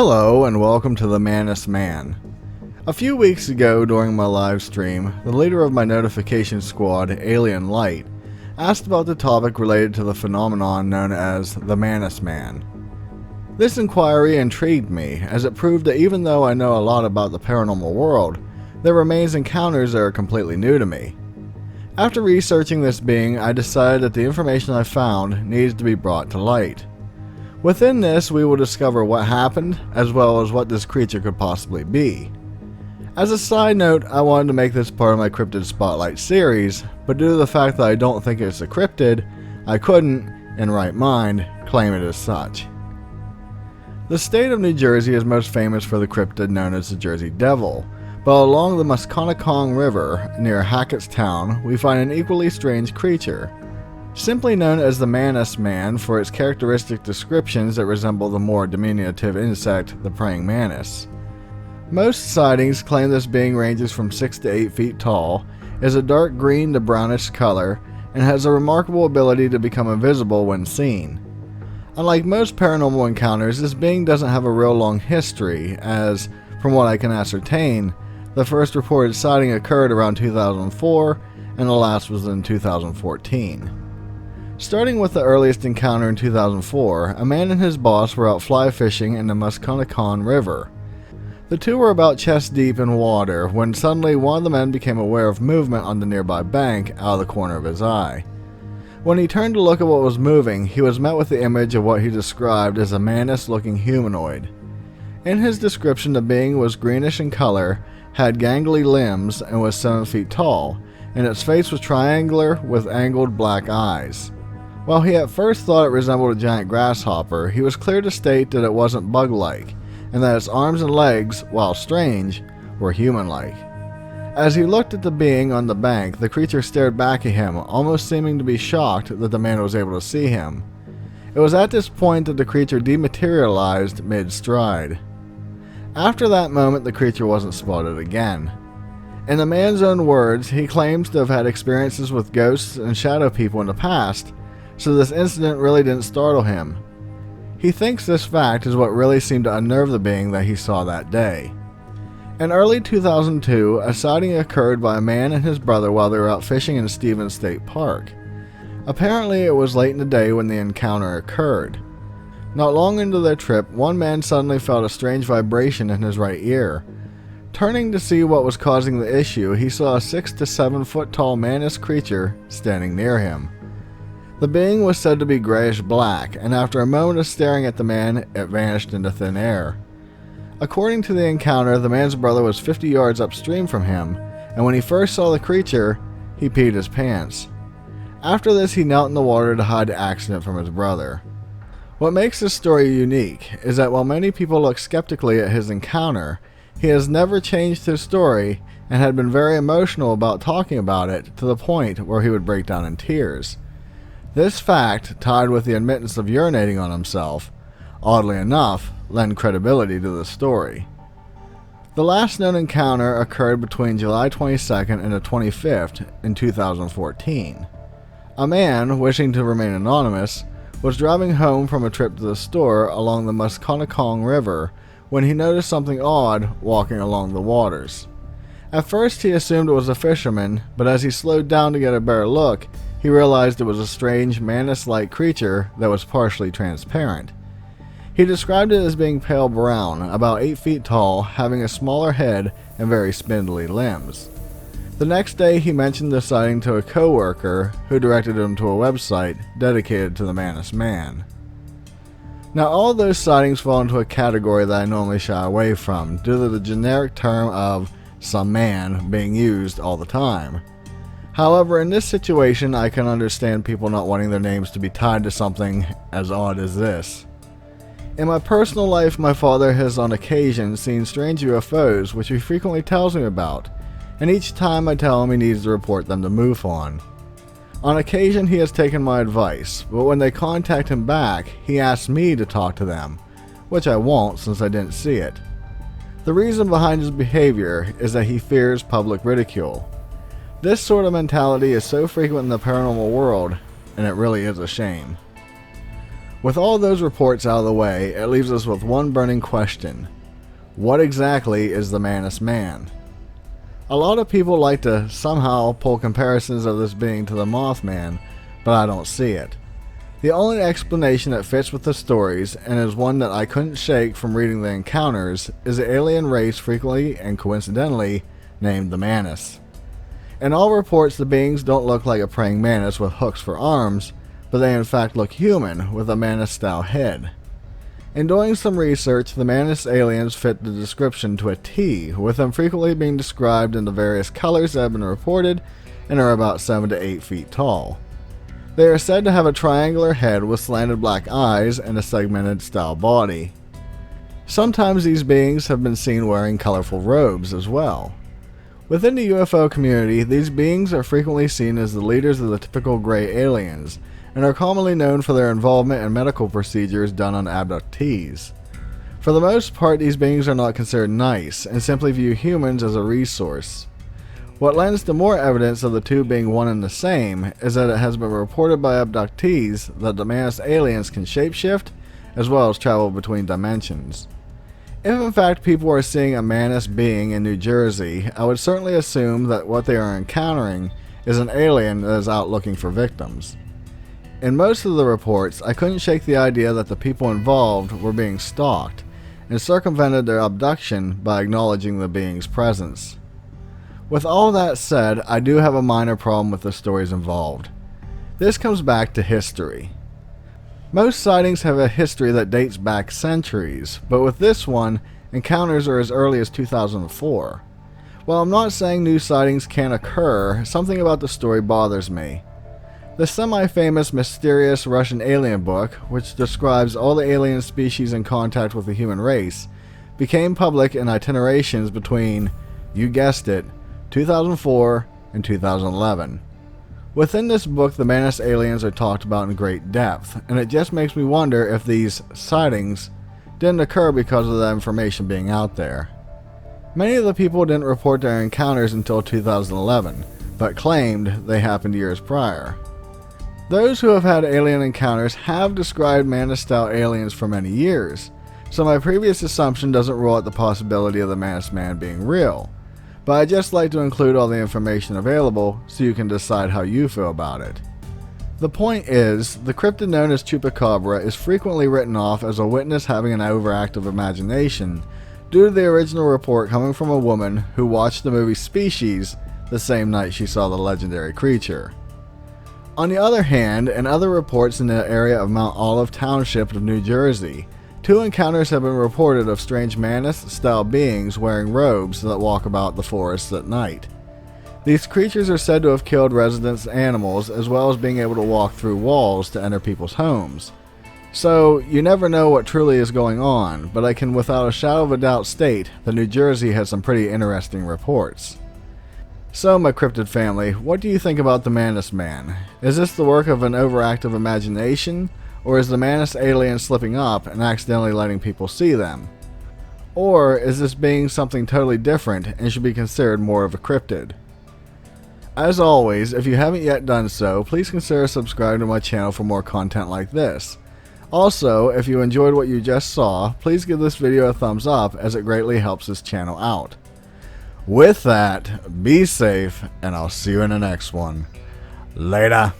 Hello and welcome to the Mantis Man. A few weeks ago during my live stream, the leader of my notification squad, Alien Light, asked about the topic related to the phenomenon known as the Mantis Man. This inquiry intrigued me, as it proved that even though I know a lot about the paranormal world, there remains encounters that are completely new to me. After researching this being, I decided that the information I found needs to be brought to light. Within this, we will discover what happened, as well as what this creature could possibly be. As a side note, I wanted to make this part of my Cryptid Spotlight series, but due to the fact that I don't think it's a cryptid, I couldn't, in right mind, claim it as such. The state of New Jersey is most famous for the cryptid known as the Jersey Devil, but along the Musconetcong River, near Hackettstown, we find an equally strange creature. Simply known as the Mantis Man for its characteristic descriptions that resemble the more diminutive insect, the praying mantis. Most sightings claim this being ranges from 6 to 8 feet tall, is a dark green to brownish color, and has a remarkable ability to become invisible when seen. Unlike most paranormal encounters, this being doesn't have a real long history, as, from what I can ascertain, the first reported sighting occurred around 2004, and the last was in 2014. Starting with the earliest encounter in 2004, a man and his boss were out fly fishing in the Musconetcong River. The two were about chest deep in water when suddenly one of the men became aware of movement on the nearby bank out of the corner of his eye. When he turned to look at what was moving, he was met with the image of what he described as a mantis-looking humanoid. In his description, the being was greenish in color, had gangly limbs, and was 7 feet tall, and its face was triangular with angled black eyes. While he at first thought it resembled a giant grasshopper, he was clear to state that it wasn't bug-like, and that its arms and legs, while strange, were human-like. As he looked at the being on the bank, the creature stared back at him, almost seeming to be shocked that the man was able to see him. It was at this point that the creature dematerialized mid-stride. After that moment, the creature wasn't spotted again. In the man's own words, he claims to have had experiences with ghosts and shadow people in the past, so this incident really didn't startle him. He thinks this fact is what really seemed to unnerve the being that he saw that day. In early 2002, a sighting occurred by a man and his brother while they were out fishing in Stevens State Park. Apparently, it was late in the day when the encounter occurred. Not long into their trip, one man suddenly felt a strange vibration in his right ear. Turning to see what was causing the issue, he saw a 6 to 7 foot tall mantis creature standing near him. The being was said to be grayish black, and after a moment of staring at the man, it vanished into thin air. According to the encounter, the man's brother was 50 yards upstream from him, and when he first saw the creature, he peed his pants. After this, he knelt in the water to hide the accident from his brother. What makes this story unique is that while many people look skeptically at his encounter, he has never changed his story and had been very emotional about talking about it to the point where he would break down in tears. This fact, tied with the admittance of urinating on himself, oddly enough, lend credibility to the story. The last known encounter occurred between July 22nd and the 25th in 2014. A man, wishing to remain anonymous, was driving home from a trip to the store along the Musconetcong River when he noticed something odd walking along the waters. At first he assumed it was a fisherman, but as he slowed down to get a better look, he realized it was a strange mantis-like creature that was partially transparent. He described it as being pale brown, about 8 feet tall, having a smaller head and very spindly limbs. The next day he mentioned the sighting to a co-worker who directed him to a website dedicated to the Mantis Man. Now all those sightings fall into a category that I normally shy away from due to the generic term of some man being used all the time. However, in this situation, I can understand people not wanting their names to be tied to something as odd as this. In my personal life, my father has on occasion seen strange UFOs, which he frequently tells me about, and each time I tell him he needs to report them to MUFON. On occasion, he has taken my advice, but when they contact him back, he asks me to talk to them, which I won't since I didn't see it. The reason behind his behavior is that he fears public ridicule. This sort of mentality is so frequent in the paranormal world, and it really is a shame. With all those reports out of the way, it leaves us with one burning question. What exactly is the Mantis Man? A lot of people like to somehow pull comparisons of this being to the Mothman, but I don't see it. The only explanation that fits with the stories, and is one that I couldn't shake from reading the encounters, is the alien race frequently and coincidentally named the Mantis. In all reports, the beings don't look like a praying mantis with hooks for arms, but they in fact look human with a mantis-style head. In doing some research, the Mantis aliens fit the description to a T, with them frequently being described in the various colors that have been reported and are about 7 to 8 feet tall. They are said to have a triangular head with slanted black eyes and a segmented style body. Sometimes these beings have been seen wearing colorful robes as well. Within the UFO community, these beings are frequently seen as the leaders of the typical gray aliens, and are commonly known for their involvement in medical procedures done on abductees. For the most part, these beings are not considered nice, and simply view humans as a resource. What lends to more evidence of the two being one and the same is that it has been reported by abductees that the Mantis aliens can shapeshift, as well as travel between dimensions. If in fact people are seeing a Mantis being in New Jersey, I would certainly assume that what they are encountering is an alien that is out looking for victims. In most of the reports, I couldn't shake the idea that the people involved were being stalked, and circumvented their abduction by acknowledging the being's presence. With all that said, I do have a minor problem with the stories involved. This comes back to history. Most sightings have a history that dates back centuries, but with this one, encounters are as early as 2004. While I'm not saying new sightings can't occur, something about the story bothers me. The semi-famous Mysterious Russian Alien book, which describes all the alien species in contact with the human race, became public in itinerations between, you guessed it, 2004 and 2011. Within this book, the Mantis aliens are talked about in great depth, and it just makes me wonder if these sightings didn't occur because of the information being out there. Many of the people didn't report their encounters until 2011, but claimed they happened years prior. Those who have had alien encounters have described Mantis-style aliens for many years, so my previous assumption doesn't rule out the possibility of the Mantis Man being real. But I'd just like to include all the information available so you can decide how you feel about it. The point is, the cryptid known as Chupacabra is frequently written off as a witness having an overactive imagination due to the original report coming from a woman who watched the movie Species the same night she saw the legendary creature. On the other hand, in other reports in the area of Mount Olive Township of New Jersey, 2 encounters have been reported of strange Mantis-style beings wearing robes that walk about the forests at night. These creatures are said to have killed residents' animals, as well as being able to walk through walls to enter people's homes. So, you never know what truly is going on, but I can without a shadow of a doubt state that New Jersey has some pretty interesting reports. So, my cryptid family, what do you think about the Mantis Man? Is this the work of an overactive imagination? Or is the Mantis alien slipping up and accidentally letting people see them? Or is this being something totally different and should be considered more of a cryptid? As always, if you haven't yet done so, please consider subscribing to my channel for more content like this. Also, if you enjoyed what you just saw, please give this video a thumbs up as it greatly helps this channel out. With that, be safe and I'll see you in the next one. Later.